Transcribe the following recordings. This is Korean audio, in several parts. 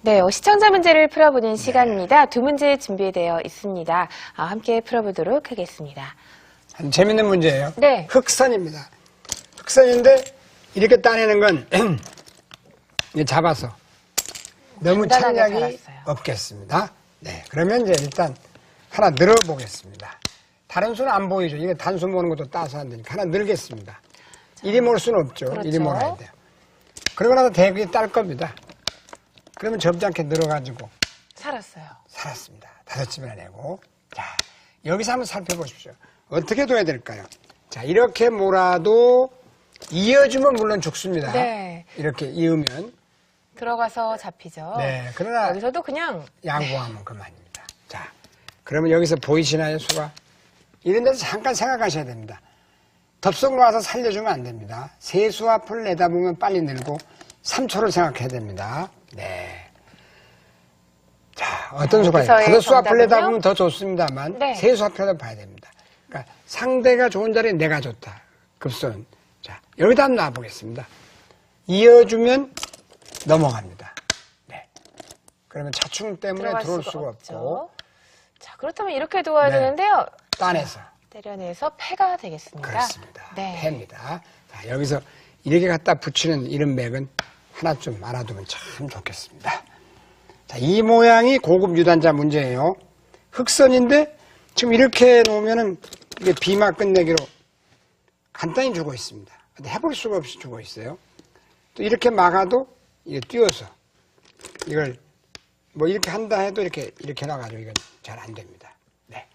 네, 시청자 문제를 풀어보는 시간입니다. 두 문제 준비되어 있습니다. 함께 풀어보도록 하겠습니다. 재밌는 문제예요. 네. 흑선입니다. 흑선인데 이렇게 따내는 건 잡아서 너무 간단하게 창량이 잡았어요. 없겠습니다. 네, 그러면 이제 일단 하나 늘어보겠습니다. 다른 수는 안 보이죠. 이게 단수 모는 것도 따서 안 되니까 하나 늘겠습니다. 이리 몰 수는 없죠. 그렇죠. 이리 몰아야 돼요. 그러고 나서 대구에 딸 겁니다. 그러면 접지 않게 늘어가지고 살았어요. 살았습니다. 5집이나 내고. 자, 여기서 한번 살펴보십시오. 어떻게 둬야 될까요? 자, 이렇게 몰아도 이어주면 물론 죽습니다. 네. 이렇게 이으면. 들어가서 잡히죠. 네, 그러나 여기서도 그냥 양보하면 그만입니다. 자, 그러면 여기서 보이시나요, 수가? 이런 데서 잠깐 생각하셔야 됩니다. 덥석 놓아서 살려주면 안 됩니다. 세수 앞을 내다보면 빨리 늘고 3초를 생각해야 됩니다. 네. 자, 어떤 수가 있어요? 여기서의 5수 앞을 정답은요? 내다보면 더 좋습니다만 네. 세수 앞을 봐야 됩니다. 그러니까 상대가 좋은 자리에 내가 좋다. 급선. 자, 여기다 한번 놔보겠습니다. 이어주면 넘어갑니다. 네. 그러면 차충 때문에 들어올 수가 없고. 자, 그렇다면 이렇게 도와야 네. 되는데요. 따내서. 때려내서 패가 되겠습니다. 그렇습니다. 네. 패입니다. 자, 여기서 이렇게 갖다 붙이는 이런 맥은 하나 좀 알아두면 참 좋겠습니다. 자, 이 모양이 고급 유단자 문제예요. 흑선인데 지금 이렇게 놓으면은 이게 비막 끝내기로 간단히 주고 있습니다. 근데 해볼 수가 없이 주고 있어요. 또 이렇게 막아도 이게 띄어서 이걸 뭐 이렇게 한다 해도 이렇게 나가지고 이건 잘 안 됩니다. 네.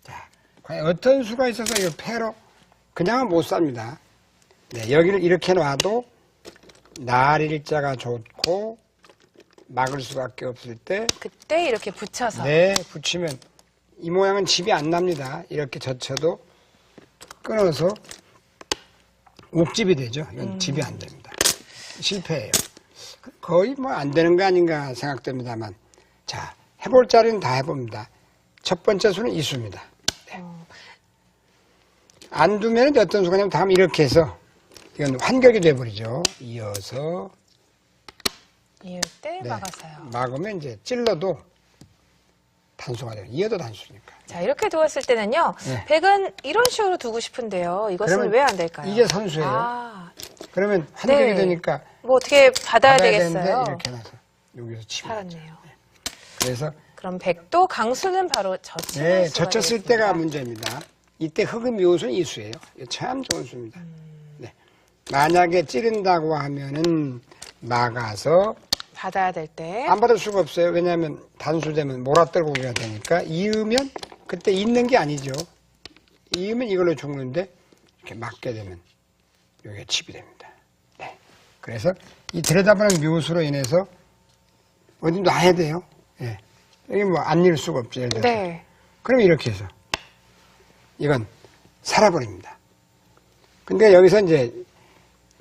자, 과연 어떤 수가 있어서 이걸 패로 그냥은 못 삽니다. 네, 여기를 이렇게 놔도 날일자가 좋고 막을 수밖에 없을 때 그때 이렇게 붙여서. 네, 붙이면 이 모양은 집이 안 납니다. 이렇게 젖혀도 끊어서 옥집이 되죠. 이건 집이 안 됩니다. 실패예요. 거의 뭐 안 되는 거 아닌가 생각됩니다만, 자, 해볼 자리는 다 해봅니다. 첫 번째 수는 이 수입니다. 네. 안 두면 어떤 수가 냐면 다음 이렇게 해서 이건 환격이 돼버리죠. 이어서 이을 때 네, 막았어요. 막으면 이제 찔러도 단수가 돼요. 이어도 단수니까. 자, 이렇게 두었을 때는요. 네. 백은 이런 식으로 두고 싶은데요. 이것은 그러면 왜 안 될까요? 이게 선수예요. 아, 그러면 환격이 네. 되니까 뭐 어떻게 받아야 되는데 되겠어요? 이렇게 해놔서 여기서 치면 살았네요. 그래서 그럼 백도 강수는 바로 젖히는 네, 수가 젖혔을 되겠습니다. 때가 문제입니다. 이때 흙의 묘수는 이 수예요. 이거 참 좋은 수입니다. 네. 만약에 찌른다고 하면은 막아서 받아야 될 때. 안 받을 수가 없어요. 왜냐하면 단수되면 몰아떨고기가 되니까 이으면 그때 있는 게 아니죠. 이으면 이걸로 죽는데 이렇게 맞게 되면 여기가 칩이 됩니다. 네. 그래서 이 들여다보는 묘수로 인해서 어디 놔야 돼요. 예. 여기 뭐 안 일 수가 없죠. 예를 들어서. 네. 그럼 이렇게 해서 이건 살아버립니다. 근데 여기서 이제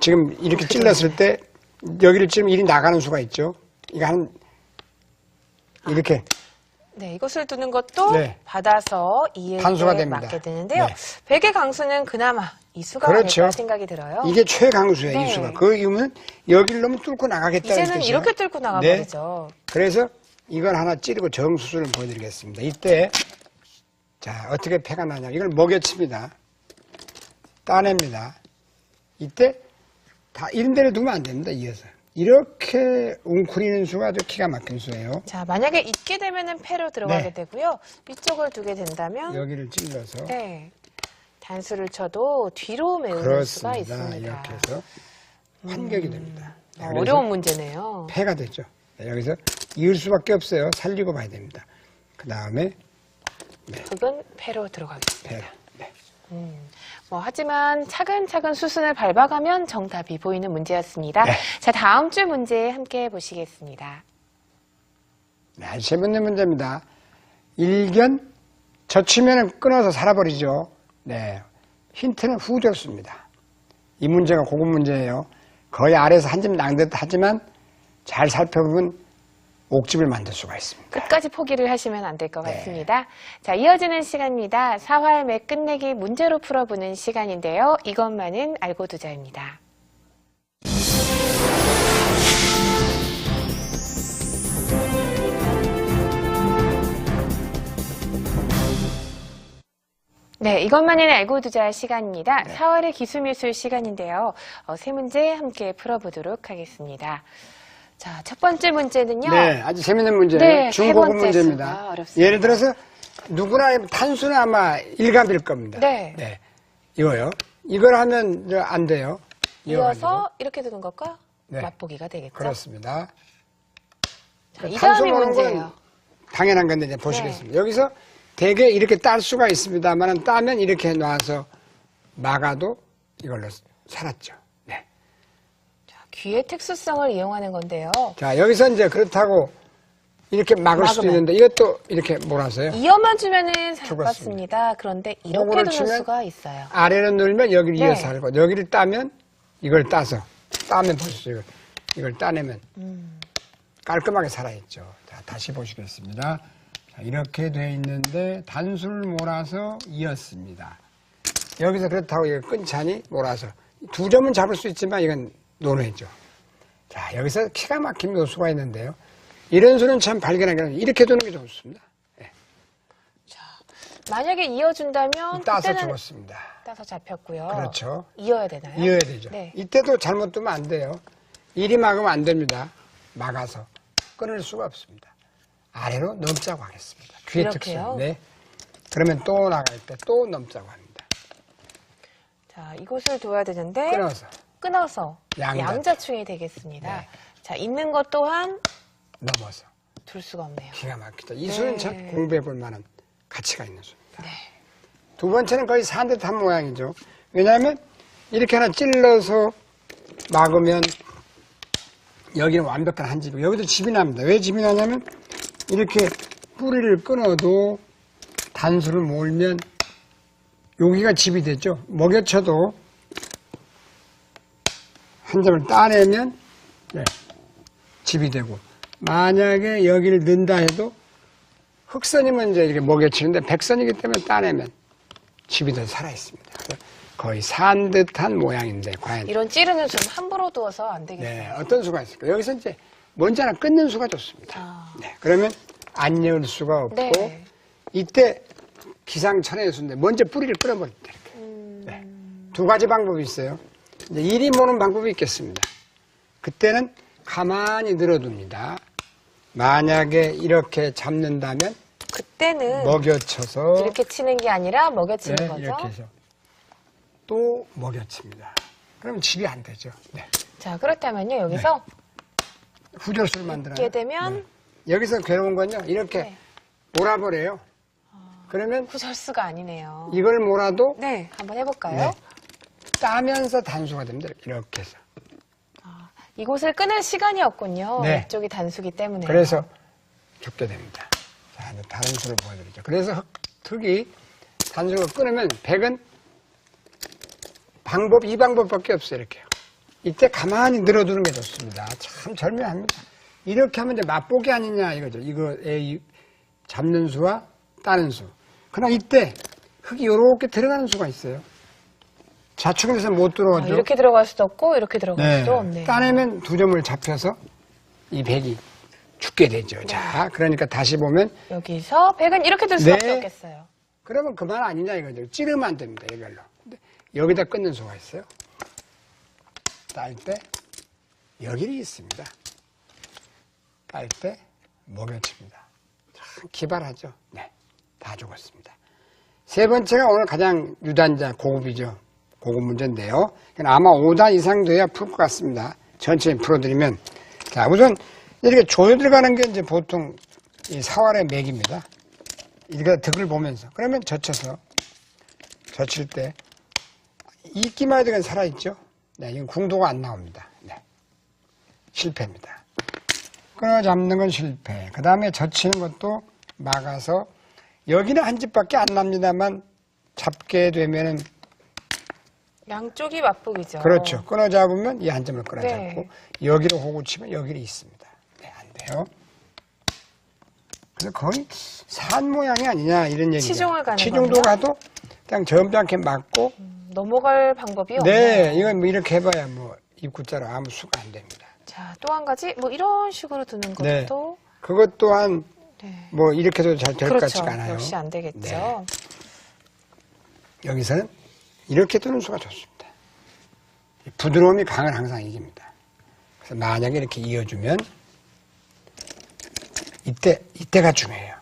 지금 이렇게 찔렀을 때 여기를 찌르면 일이 나가는 수가 있죠. 이거 한 이렇게 네, 이것을 두는 것도 네. 받아서 이을 단수가 때 됩니다. 맞게 되는데요. 네. 백의 강수는 그나마 이 수가 그렇죠. 아닐까 생각이 들어요. 이게 최강수예요. 네. 이 수가. 그 이유는 여기를 넣으면 뚫고 나가겠다는 이제는 뜻이에요. 이렇게 뚫고 네. 나가버리죠. 그래서 이걸 하나 찌르고 정수술을 보여드리겠습니다. 이때 자 어떻게 패가 나냐. 이걸 먹여칩니다. 따냅니다. 이때 다 이런 데를 두면 안 됩니다. 이어서. 이렇게 웅크리는 수가 아주 기가 막힌 수예요. 자, 만약에 있게 되면은 패로 들어가게 네. 되고요. 위쪽을 두게 된다면 여기를 찔러서 네. 단수를 쳐도 뒤로 메우는 수가 그렇습니다. 있습니다. 이렇게 해서 환격이 됩니다. 네, 그래서 어려운 문제네요. 패가 되죠. 네, 여기서 이을 수밖에 없어요. 살리고 봐야 됩니다. 그 다음에 흙은 패로 들어가겠습니다. 패. 네. 하지만 차근차근 수순을 밟아가면 정답이 보이는 문제였습니다. 네. 자, 다음 주 문제 함께 보시겠습니다. 네, 아주 재밌는 문제입니다. 일견 젖히면 끊어서 살아버리죠. 네, 힌트는 후졌습니다. 이 문제가 고급 문제예요. 거의 아래에서 한 집 낭듯 하지만 잘 살펴보면 옥집을 만들 수가 있습니다. 끝까지 포기를 하시면 안 될 것 네. 같습니다. 자, 이어지는 시간입니다. 사활맥 끝내기 문제로 풀어보는 시간인데요. 이것만은 알고 두자입니다. 네, 이것만은 알고 두자 시간입니다. 4월의 기술미술 시간인데요. 세 문제 함께 풀어보도록 하겠습니다. 자, 첫 번째 문제는요. 네, 아주 재밌는 문제예요. 네, 중고급 세 번째 문제입니다. 수가 어렵습니다. 예를 들어서 누구나 단수는 아마 일감일 겁니다. 네. 이거요. 이걸 하면 안 돼요. 이어서 이렇게 두는 것과 네. 맛보기가 되겠죠. 그렇습니다. 자, 이 단수 다음이 모는 건 문제예요. 당연한 건데 이제 보시겠습니다. 여기서 대개 이렇게 딸 수가 있습니다만 따면 이렇게 놔서 막아도 이걸로 살았죠. 네. 자, 귀의 특수성을 이용하는 건데요. 자, 여기서 이제 그렇다고 이렇게 막을 수도 막으면. 있는데 이것도 이렇게 몰아서요. 이어만 주면은 살았습니다. 그런데 이렇게 요거를 두는 치면 수가 있어요. 아래로 눌면 여기를 네. 이어서 살고 여기를 따면 이걸 따서 따면 보시죠. 이걸 따내면 깔끔하게 살아있죠. 자, 다시 보시겠습니다. 자, 이렇게 돼 있는데 단수를 몰아서 이었습니다. 여기서 그렇다고 이거 끈차니 몰아서 두 점은 잡을 수 있지만 이건 노래죠. 자, 여기서 기가 막힌 묘수가 있는데요. 이런 수는 참 발견하기는 이렇게 두는 게 좋습니다. 네. 만약에 이어준다면 따서 그때는 죽었습니다. 따서 잡혔고요. 그렇죠. 이어야 되나요? 이어야 되죠. 네. 이때도 잘못 두면 안 돼요. 이리 막으면 안 됩니다. 막아서 끊을 수가 없습니다. 아래로 넘자고 하겠습니다. 귀의 이렇게요? 특성. 네. 그러면 또 나갈 때 또 넘자고 합니다. 자, 이곳을 둬야 되는데 끊어서 양자충이 되겠습니다. 네. 자, 있는 것 또한 넘어서 둘 수가 없네요. 기가 막히죠. 이 수는 네. 참 공부해 볼 만한 가치가 있는 수입니다. 네. 두 번째는 거의 산뜻한 모양이죠. 왜냐하면 이렇게 하나 찔러서 막으면 여기는 완벽한 한 집이고 여기도 집이 납니다. 왜 집이 나냐면 이렇게 뿌리를 끊어도 단수를 몰면 여기가 집이 되죠. 먹여쳐도 한 점을 따내면 집이 되고 만약에 여기를 넣는다 해도 흑선이면 이제 이렇게 먹여치는데 백선이기 때문에 따내면 집이 더 살아있습니다. 거의 산 듯한 모양인데 과연 이런 찌르는 수는 함부로 두어서 안 되겠어요. 네, 어떤 수가 있을까요? 여기서 이제 먼저 하나 끊는 수가 좋습니다. 네, 그러면 안 열 수가 없고 네. 이때 기상천외의 수인데 먼저 뿌리를 끊어버립니다. 이렇게. 네. 두 가지 방법이 있어요. 이제 이리 모는 방법이 있겠습니다. 그때는 가만히 늘어둡니다. 만약에 이렇게 잡는다면 그때는 먹여쳐서 이렇게 치는 게 아니라 먹여치는 네, 거죠. 이렇게 해서 또 먹여칩니다. 그럼 집이 안 되죠. 네. 자, 그렇다면요. 여기서 후절수를 만들어요. 이렇게 되면 여기서 괴로운 건요. 이렇게 네. 몰아버려요. 그러면 후절수가 아니네요. 이걸 몰아도 네, 한번 해볼까요? 네. 따면서 단수가 됩니다. 이렇게 해서. 이곳을 끊을 시간이 없군요. 네. 이쪽이 단수기 때문에. 그래서 죽게 됩니다. 자, 이제 다른 수를 보여드리죠. 그래서 흙이 단수를 끊으면 백은 이 방법밖에 없어요. 이렇게요. 이때 가만히 늘어두는 게 좋습니다. 참 절묘합니다. 이렇게 하면 이제 맛보기 아니냐 이거죠. 이거에 잡는 수와 따는 수. 그러나 이때 흙이 이렇게 들어가는 수가 있어요. 좌측에서 못 들어오죠. 이렇게 들어갈 수도 없고 이렇게 들어갈 수도 없네요. 따내면 두 점을 잡혀서 이 백이 죽게 되죠. 네. 자, 그러니까 다시 보면 여기서 백은 이렇게 들 수밖에 네. 없겠어요. 그러면 그만 아니냐 이거죠. 찌르면 안 됩니다. 이걸로. 근데 여기다 끊는 수가 있어요. 딸 때 여기이 있습니다. 딸 때 먹여칩니다. 참 기발하죠. 네, 다 죽었습니다. 세 번째가 오늘 가장 유단자 고급이죠. 고급 문제인데요. 아마 5단 이상 돼야 풀 것 같습니다. 천천히 풀어드리면 자 우선 이렇게 조여 들어가는 게 이제 보통 이 사활의 맥입니다. 이렇게 득을 보면서 그러면 젖혀서 젖힐 때 이끼만 해도 살아있죠. 네, 이건 궁도가 안 나옵니다. 네, 실패입니다. 끊어 잡는 건 실패. 그 다음에 젖히는 것도 막아서 여기는 한 집밖에 안 납니다만 잡게 되면은 양쪽이 맛보기죠. 그렇죠. 끊어 잡으면 이 한 점을 끊어 잡고 네. 여기로 호구 치면 여기를 있습니다. 네, 안 돼요. 그래서 거의 산 모양이 아니냐 이런 얘기죠. 치종을 가는 치종도 거네요? 가도 그냥 점잖게 맞고 넘어갈 방법이 없네요. 네, 이건 뭐 이렇게 해봐야 뭐 입구자로 아무 수가 안 됩니다. 자, 또 한 가지 뭐 이런 식으로 두는 것도 네. 그것 또한 네. 뭐 이렇게 해도 잘 될 것 그렇죠. 같지가 않아요. 역시 안 되겠죠. 네. 여기서는 이렇게 두는 수가 좋습니다. 부드러움이 방을 항상 이깁니다. 그래서 만약에 이렇게 이어주면 이때가 중요해요.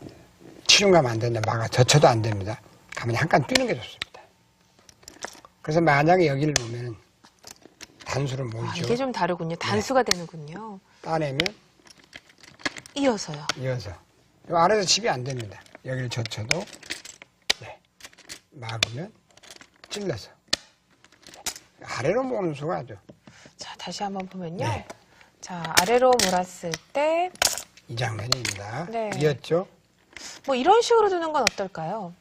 치중 가면 안 된다. 젖혀도 안 됩니다. 가만히 한 칸 뛰는 게 좋습니다. 그래서 만약에 여기를 보면 단수를 모이죠. 이게 좀 다르군요. 단수가 되는군요. 따내면 이어서요. 이어서 이 아래에서 칩이 안 됩니다. 여기를 젖혀도 막으면 찔러서 아래로 모는 수가 아주. 자, 다시 한번 보면요. 네. 자, 아래로 몰았을 때 이 장면입니다. 네. 이었죠? 뭐 이런 식으로 두는 건 어떨까요?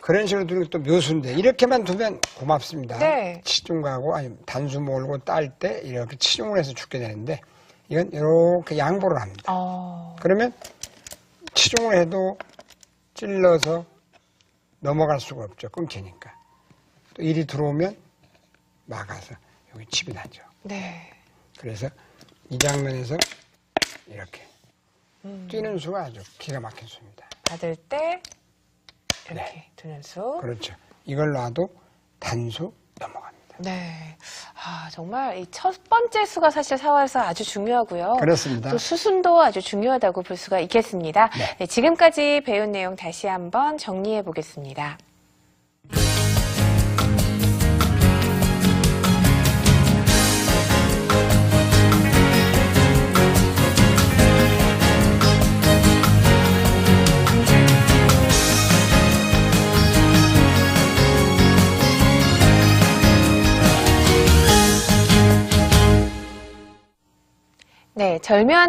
그런 식으로 두는 게 또 묘수인데 이렇게만 두면 고맙습니다. 네. 치중 가고 아니 단수 몰고 딸 때 이렇게 치중을 해서 죽게 되는데 이건 이렇게 양보를 합니다. 그러면 치중을 해도 찔러서 넘어갈 수가 없죠. 끊기니까. 또 일이 들어오면 막아서 여기 칩이 나죠. 네. 그래서 이 장면에서 이렇게 뛰는 수가 아주 기가 막힌 수입니다. 받을 때 이렇게 두는 수. 그렇죠. 이걸 놔도 단수 넘어갑니다. 네. 아, 정말 이 첫 번째 수가 사실 사활에서 아주 중요하고요. 그렇습니다. 또 수순도 아주 중요하다고 볼 수가 있겠습니다. 네, 지금까지 배운 내용 다시 한번 정리해 보겠습니다. 네, 절묘한